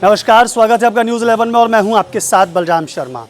नमस्कार, स्वागत है आपका न्यूज़ 11 में और मैं हूं आपके साथ बलराम शर्मा।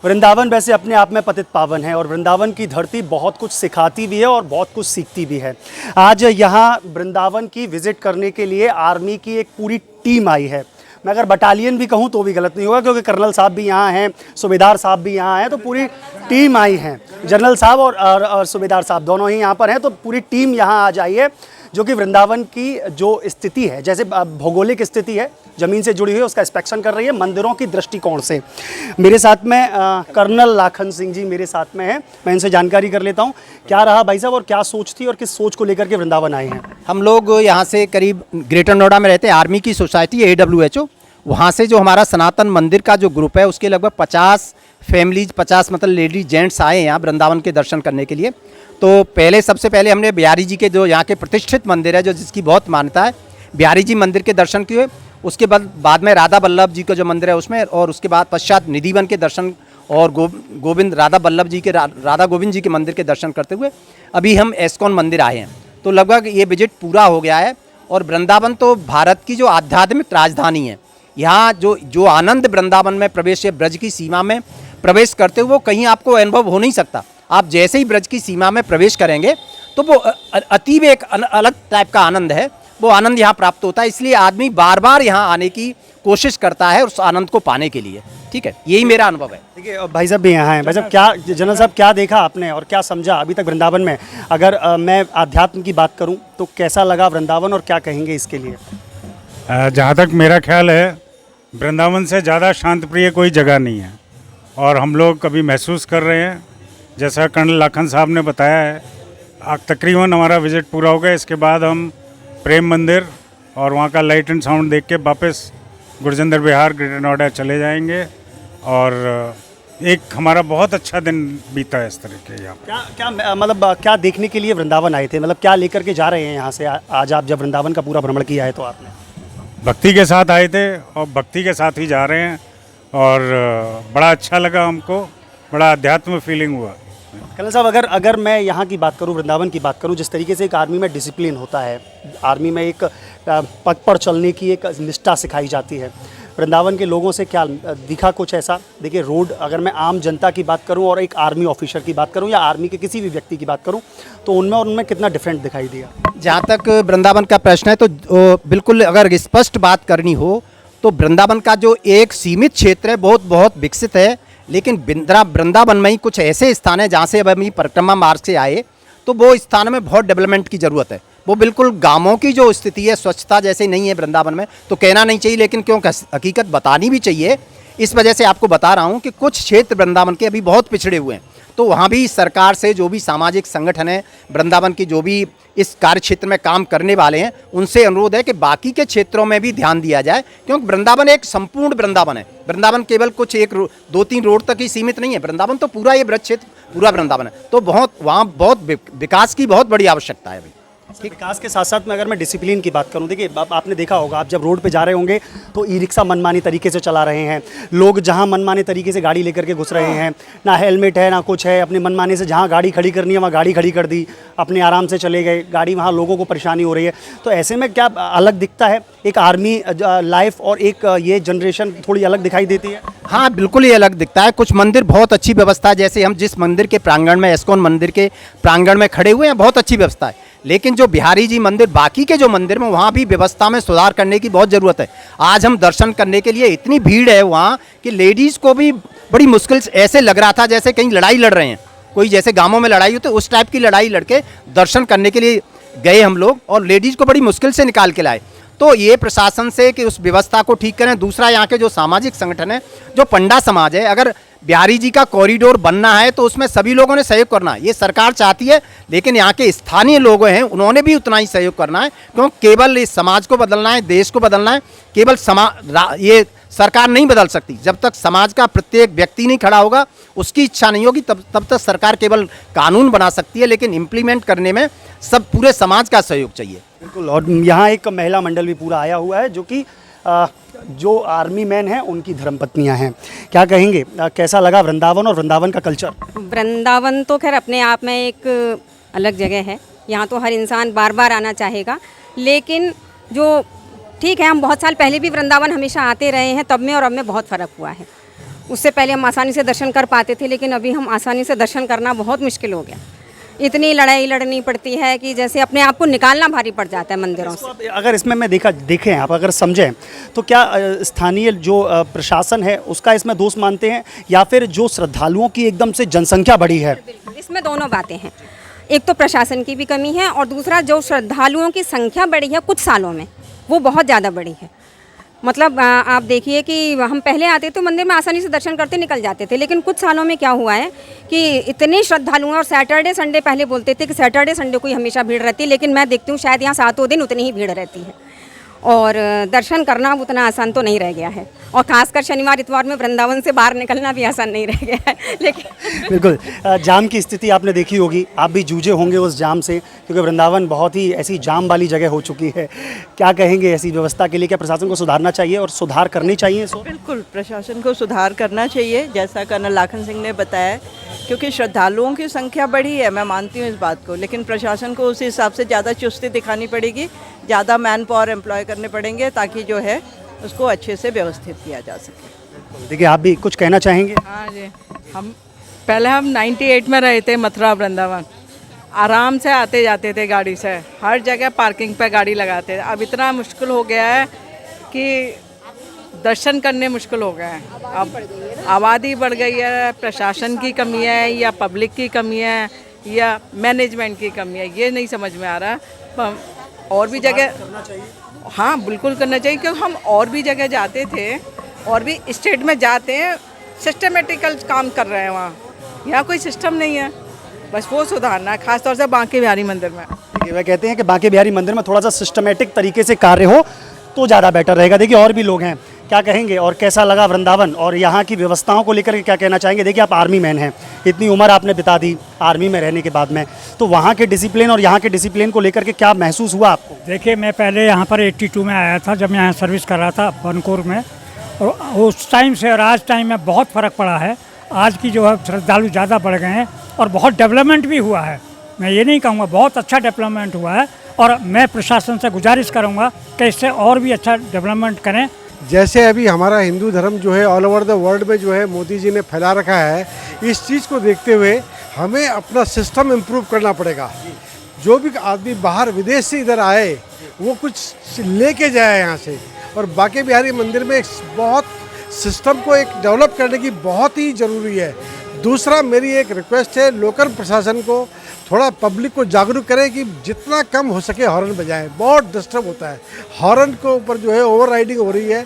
वृंदावन वैसे अपने आप में पतित पावन है और वृंदावन की धरती बहुत कुछ सिखाती भी है और बहुत कुछ सीखती भी है। आज यहां वृंदावन की विज़िट करने के लिए आर्मी की एक पूरी टीम आई है। मैं अगर बटालियन भी कहूं तो भी गलत नहीं होगा, क्योंकि कर्नल साहब भी यहाँ हैं, सूबेदार साहब भी यहाँ हैं, तो पूरी टीम आई है। जनरल साहब और सूबेदार साहब दोनों ही यहाँ पर हैं, तो पूरी टीम यहाँ आज आई है, जो कि वृंदावन की जो स्थिति है, जैसे भौगोलिक स्थिति है, ज़मीन से जुड़ी हुई है, उसका इंस्पेक्शन कर रही है मंदिरों की दृष्टिकोण से। मेरे साथ में कर्नल लाखन सिंह जी मेरे साथ में हैं, मैं इनसे जानकारी कर लेता हूं क्या रहा भाई साहब और क्या सोच थी और किस सोच को लेकर के वृंदावन आए हैं। हम लोग यहाँ से करीब ग्रेटर नोएडा में रहते हैं, आर्मी की सोसाइटी AWHO, वहाँ से जो हमारा सनातन मंदिर का जो ग्रुप है उसके लगभग 50 फैमिलीज, 50 मतलब लेडीज जेंट्स आए हैं यहाँ वृंदावन के दर्शन करने के लिए। तो सबसे पहले हमने बिहारी जी के जो यहाँ के प्रतिष्ठित मंदिर है, जो जिसकी बहुत मान्यता है, बिहारी जी मंदिर के दर्शन किए। उसके बाद में राधा बल्लभ जी का जो मंदिर है उसमें, और उसके बाद पश्चात निधिवन के दर्शन और गोविंद राधा बल्लभ जी के राधा गोविंद जी के मंदिर के दर्शन करते हुए अभी हम एस्कॉन मंदिर आए हैं। तो लगभग ये विजिट पूरा हो गया है। और वृंदावन तो भारत की जो आध्यात्मिक राजधानी है, यहाँ जो आनंद वृंदावन में प्रवेश है, ब्रज की सीमा में प्रवेश करते हुए वो कहीं आपको अनुभव हो नहीं सकता। आप जैसे ही ब्रज की सीमा में प्रवेश करेंगे तो वो अतीब एक अलग टाइप का आनंद है, वो आनंद यहाँ प्राप्त होता है। इसलिए आदमी बार बार यहाँ आने की कोशिश करता है उस आनंद को पाने के लिए। ठीक है, यही मेरा अनुभव है। देखिए भाई साहब भी यहाँ हैं। भाई साहब, क्या जनरल साहब क्या देखा आपने और क्या समझा अभी तक वृंदावन में? अगर मैं आध्यात्म की बात करूँ तो कैसा लगा वृंदावन और क्या कहेंगे इसके लिए? जहाँ तक मेरा ख्याल है, वृंदावन से ज़्यादा शांत प्रिय कोई जगह नहीं है। और हम लोग कभी महसूस कर रहे हैं, जैसा कर्नल लाखन साहब ने बताया है, तकरीबन हमारा विज़िट पूरा हो गया। इसके बाद हम प्रेम मंदिर और वहाँ का लाइट एंड साउंड देख के वापस गुरजिंदर विहार ग्रेटर नोएडा चले जाएंगे। और एक हमारा बहुत अच्छा दिन बीता है इस तरह के। यहाँ क्या मतलब क्या देखने के लिए वृंदावन आए थे? मतलब क्या लेकर के जा रहे हैं यहाँ से आज आप, जब वृंदावन का पूरा भ्रमण किया है तो आपने? भक्ति के साथ आए थे और भक्ति के साथ ही जा रहे हैं। और बड़ा अच्छा लगा हमको, बड़ा अध्यात्म फीलिंग हुआ। कर्नल साहब, अगर मैं यहाँ की बात करूँ, वृंदावन की बात करूँ, जिस तरीके से एक आर्मी में डिसिप्लिन होता है, आर्मी में एक पथ पर चलने की एक निष्ठा सिखाई जाती है, वृंदावन के लोगों से क्या दिखा कुछ ऐसा? देखिए रोड, अगर मैं आम जनता की बात करूं और एक आर्मी ऑफिसर की बात करूं या आर्मी के किसी भी व्यक्ति की बात करूं, तो उनमें कितना डिफरेंट दिखाई दिया? जहाँ तक वृंदावन का प्रश्न है तो बिल्कुल अगर स्पष्ट बात करनी हो तो वृंदावन का जो एक सीमित क्षेत्र है बहुत विकसित है। लेकिन वृंदावन में ही कुछ ऐसे स्थान हैं जहाँ से अब हम परिक्रमा मार्ग से आए, तो वो स्थान में बहुत डेवलपमेंट की ज़रूरत है। वो बिल्कुल गांवों की जो स्थिति है, स्वच्छता जैसे नहीं है वृंदावन में, तो कहना नहीं चाहिए, लेकिन क्यों हकीकत बतानी भी चाहिए। इस वजह से आपको बता रहा हूँ कि कुछ क्षेत्र वृंदावन के अभी बहुत पिछड़े हुए हैं। तो वहाँ भी सरकार से जो भी सामाजिक संगठन है वृंदावन की, जो भी इस कार्य क्षेत्र में काम करने वाले हैं, उनसे अनुरोध है कि बाकी के क्षेत्रों में भी ध्यान दिया जाए, क्योंकि वृंदावन एक संपूर्ण वृंदावन है। वृंदावन केवल कुछ 2-3 रोड तक ही सीमित नहीं है। वृंदावन तो पूरा ये ब्रज क्षेत्र पूरा वृंदावन है। तो वहाँ बहुत विकास की बहुत बड़ी आवश्यकता है अभी। विकास के साथ साथ में अगर मैं डिसिप्लिन की बात करूं, देखिए आपने देखा होगा, आप जब रोड पे जा रहे होंगे तो ई रिक्शा मनमानी तरीके से चला रहे हैं लोग, जहां मनमाने तरीके से गाड़ी लेकर के घुस रहे हैं, ना हेलमेट है ना कुछ है, अपने मनमाने से जहां गाड़ी खड़ी करनी है वहां गाड़ी खड़ी कर दी, अपने आराम से चले गए गाड़ी, वहां लोगों को परेशानी हो रही है। तो ऐसे में क्या अलग दिखता है एक आर्मी लाइफ और एक ये जनरेशन थोड़ी अलग दिखाई देती है? हाँ बिल्कुल, ये अलग दिखता है। कुछ मंदिर बहुत अच्छी व्यवस्था है, जैसे हम जिस मंदिर के प्रांगण में, एस्कॉन मंदिर के प्रांगण में खड़े हुए हैं, बहुत अच्छी व्यवस्था है। लेकिन जो बिहारी जी मंदिर, बाकी के जो मंदिर में, वहाँ भी व्यवस्था में सुधार करने की बहुत ज़रूरत है। आज हम दर्शन करने के लिए इतनी भीड़ है वहाँ कि लेडीज़ को भी बड़ी मुश्किल से ऐसे लग रहा था जैसे कहीं लड़ाई लड़ रहे हैं, कोई जैसे गाँवों में लड़ाई होती है उस टाइप की लड़ाई लड़के दर्शन करने के लिए गए हम लोग, और लेडीज़ को बड़ी मुश्किल से निकाल के लाए। तो ये प्रशासन से कि उस व्यवस्था को ठीक करें। दूसरा, यहाँ के जो सामाजिक संगठन है, जो पंडा समाज है, अगर बिहारी जी का कॉरिडोर बनना है तो उसमें सभी लोगों ने सहयोग करना है। ये सरकार चाहती है, लेकिन यहाँ के स्थानीय लोग हैं उन्होंने भी उतना ही सहयोग करना है, क्योंकि केवल इस समाज को बदलना है, देश को बदलना है। केवल ये सरकार नहीं बदल सकती जब तक समाज का प्रत्येक व्यक्ति नहीं खड़ा होगा, उसकी इच्छा नहीं होगी, तब तक सरकार केवल कानून बना सकती है, लेकिन इम्प्लीमेंट करने में सब पूरे समाज का सहयोग चाहिए। बिल्कुल। और यहाँ एक महिला मंडल भी पूरा आया हुआ है, जो कि जो आर्मी मैन हैं उनकी धर्मपत्नियां हैं। क्या कहेंगे, कैसा लगा वृंदावन और वृंदावन का कल्चर? वृंदावन तो खैर अपने आप में एक अलग जगह है। यहाँ तो हर इंसान बार बार आना चाहेगा, लेकिन जो ठीक है, हम बहुत साल पहले भी वृंदावन हमेशा आते रहे हैं, तब में और अब में बहुत फ़र्क हुआ है। उससे पहले हम आसानी से दर्शन कर पाते थे, लेकिन अभी हम आसानी से दर्शन करना बहुत मुश्किल हो गया। इतनी लड़ाई लड़नी पड़ती है कि जैसे अपने आप को निकालना भारी पड़ जाता है मंदिरों से। तो अगर इसमें मैं देखें आप अगर समझें तो क्या स्थानीय जो प्रशासन है उसका इसमें दोष मानते हैं या फिर जो श्रद्धालुओं की एकदम से जनसंख्या बढ़ी है? बिल्कुल, इसमें दोनों बातें हैं। एक तो प्रशासन की भी कमी है और दूसरा जो श्रद्धालुओं की संख्या बढ़ी है कुछ सालों में, वो बहुत ज़्यादा बढ़ी है। मतलब आप देखिए कि हम पहले आते तो मंदिर में आसानी से दर्शन करते निकल जाते थे, लेकिन कुछ सालों में क्या हुआ है कि इतने श्रद्धालु हैं और सैटरडे संडे पहले बोलते थे कि सैटरडे संडे को ही हमेशा भीड़ रहती है, लेकिन मैं देखती हूँ शायद यहाँ सातों दिन उतनी ही भीड़ रहती है और दर्शन करना अब उतना आसान तो नहीं रह गया है। और खासकर शनिवार इतवार में वृंदावन से बाहर निकलना भी आसान नहीं रह गया है। लेकिन बिल्कुल जाम की स्थिति आपने देखी होगी, आप भी जूझे होंगे उस जाम से, क्योंकि वृंदावन बहुत ही ऐसी जाम वाली जगह हो चुकी है। क्या कहेंगे ऐसी व्यवस्था के लिए? क्या प्रशासन को सुधारना चाहिए और सुधार करनी चाहिए इसको? बिल्कुल, प्रशासन को सुधार करना चाहिए, जैसा कर्नल लाखन सिंह ने बताया, क्योंकि श्रद्धालुओं की संख्या बढ़ी है, मैं मानती हूँ इस बात को, लेकिन प्रशासन को उस हिसाब से ज़्यादा चुस्ती दिखानी पड़ेगी, ज़्यादा मैन पावर एम्प्लॉय करने पड़ेंगे ताकि जो है उसको अच्छे से व्यवस्थित किया जा सके। देखिए आप भी कुछ कहना चाहेंगे? हाँ जी, हम 98 में रहे थे मथुरा वृंदावन, आराम से आते जाते थे गाड़ी से, हर जगह पार्किंग पे गाड़ी लगाते थे। अब इतना मुश्किल हो गया है कि दर्शन करने मुश्किल हो गए हैं। अब आबादी बढ़ गई है, प्रशासन की कमी है या पब्लिक की कमी है या मैनेजमेंट की कमी है, ये नहीं समझ में आ रहा। और भी जगह हाँ बिल्कुल करना चाहिए, क्योंकि हम और भी जगह जाते थे और भी स्टेट में जाते हैं, सिस्टमेटिकल काम कर रहे हैं वहाँ, यहाँ कोई सिस्टम नहीं है, बस वो सुधारना है, खासतौर से बांके बिहारी मंदिर में। देखिए वह कहते हैं कि बांके बिहारी मंदिर में थोड़ा सा सिस्टमेटिक तरीके से कार्य हो तो ज़्यादा बेटर रहेगा। देखिए और भी लोग हैं, क्या कहेंगे और कैसा लगा वृंदावन और यहाँ की व्यवस्थाओं को लेकर के क्या कहना चाहेंगे? देखिए आप आर्मी मैन हैं, इतनी उम्र आपने बिता दी आर्मी में रहने के बाद में, तो वहाँ के डिसिप्लिन और यहाँ के डिसिप्लिन को लेकर के क्या महसूस हुआ आपको? देखिए मैं पहले यहाँ पर 82 में आया था, जब मैं यहाँ सर्विस कर रहा था बनकोर में, और उस टाइम से और आज टाइम में बहुत फ़र्क पड़ा है। आज की जो है श्रद्धालु ज़्यादा बढ़ गए हैं और बहुत डेवलपमेंट भी हुआ है। मैं ये नहीं कहूँगा, बहुत अच्छा डेवलपमेंट हुआ है और मैं प्रशासन से गुजारिश करूँगा कि इससे और भी अच्छा डेवलपमेंट करें। जैसे अभी हमारा हिंदू धर्म जो है ऑल ओवर द वर्ल्ड में जो है मोदी जी ने फैला रखा है, इस चीज़ को देखते हुए हमें अपना सिस्टम इम्प्रूव करना पड़ेगा। जो भी आदमी बाहर विदेश से इधर आए वो कुछ लेके जाए यहाँ से, और बांके बिहारी मंदिर में बहुत सिस्टम को एक डेवलप करने की बहुत ही ज़रूरी है। दूसरा मेरी एक रिक्वेस्ट है, लोकल प्रशासन को थोड़ा पब्लिक को जागरूक करें कि जितना कम हो सके हॉर्न बजाएं, बहुत डिस्टर्ब होता है। हॉर्न के ऊपर जो है ओवर राइडिंग हो रही है,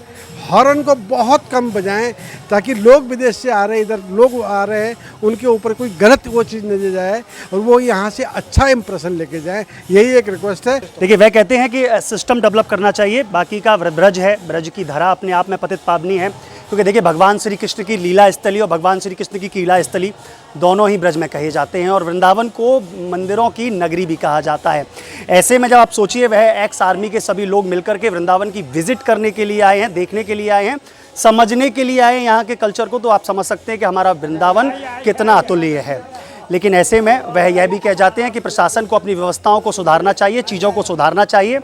हॉर्न को बहुत कम बजाएं ताकि लोग विदेश से आ रहे हैं, इधर लोग आ रहे हैं, उनके ऊपर कोई गलत वो चीज़ नहीं जाए और वो यहाँ से अच्छा इंप्रेशन लेके जाएं, यही एक रिक्वेस्ट है। देखिए वह कहते हैं कि सिस्टम डेवलप करना चाहिए। बाकी का ब्रज है, ब्रज की धरा अपने आप में पतित पावनी है, क्योंकि देखिए भगवान श्री कृष्ण की लीला स्थली और भगवान श्री कृष्ण की कीला स्थली दोनों ही ब्रज में कहे जाते हैं और वृंदावन को मंदिरों की नगरी भी कहा जाता है। ऐसे में जब आप सोचिए वह एक्स आर्मी के सभी लोग मिलकर के वृंदावन की विजिट करने के लिए आए हैं, देखने के लिए आए हैं, समझने के लिए आए हैं यहाँ के कल्चर को, तो आप समझ सकते हैं कि हमारा वृंदावन कितना अतुल्य है। लेकिन ऐसे में वह यह भी कह जाते हैं कि प्रशासन को अपनी व्यवस्थाओं को सुधारना चाहिए, चीज़ों को सुधारना चाहिए।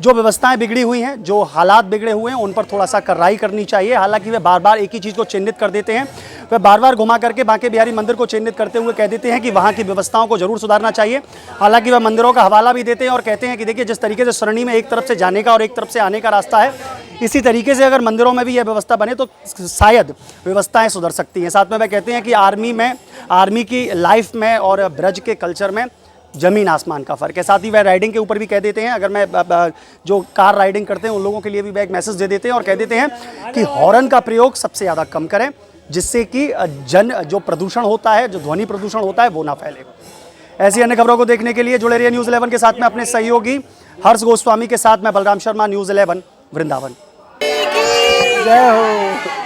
जो व्यवस्थाएं बिगड़ी हुई हैं, जो हालात बिगड़े हुए हैं, उन पर थोड़ा सा कार्रवाई करनी चाहिए। हालांकि वे बार बार एक ही चीज़ को चिन्हित कर देते हैं, वे बार बार घुमा करके बांके बिहारी मंदिर को चिन्हित करते हुए कह देते हैं कि वहाँ की व्यवस्थाओं को जरूर सुधारना चाहिए। हालांकि वह मंदिरों का हवाला भी देते हैं और कहते हैं कि देखिए जिस तरीके से सरणी में एक तरफ से जाने का और एक तरफ से आने का रास्ता है, इसी तरीके से अगर मंदिरों में भी यह व्यवस्था बने तो शायद व्यवस्थाएं सुधर सकती हैं। साथ में वह कहते हैं कि आर्मी की लाइफ में और ब्रज के कल्चर में ज़मीन आसमान का फ़र्क है। साथ ही वह राइडिंग के ऊपर भी कह देते हैं, अगर मैं जो कार राइडिंग करते हैं उन लोगों के लिए भी वह एक मैसेज दे देते हैं और कह देते हैं कि हॉर्न का प्रयोग सबसे ज़्यादा कम करें, जिससे कि जो प्रदूषण होता है, जो ध्वनि प्रदूषण होता है, वो ना फैले। ऐसी अन्य खबरों को देखने के लिए जुड़े रहिए न्यूज़ 11 के साथ में अपने सहयोगी हर्ष गोस्वामी के साथ मैं बलराम शर्मा, न्यूज़ 11 वृंदावन। जय हो।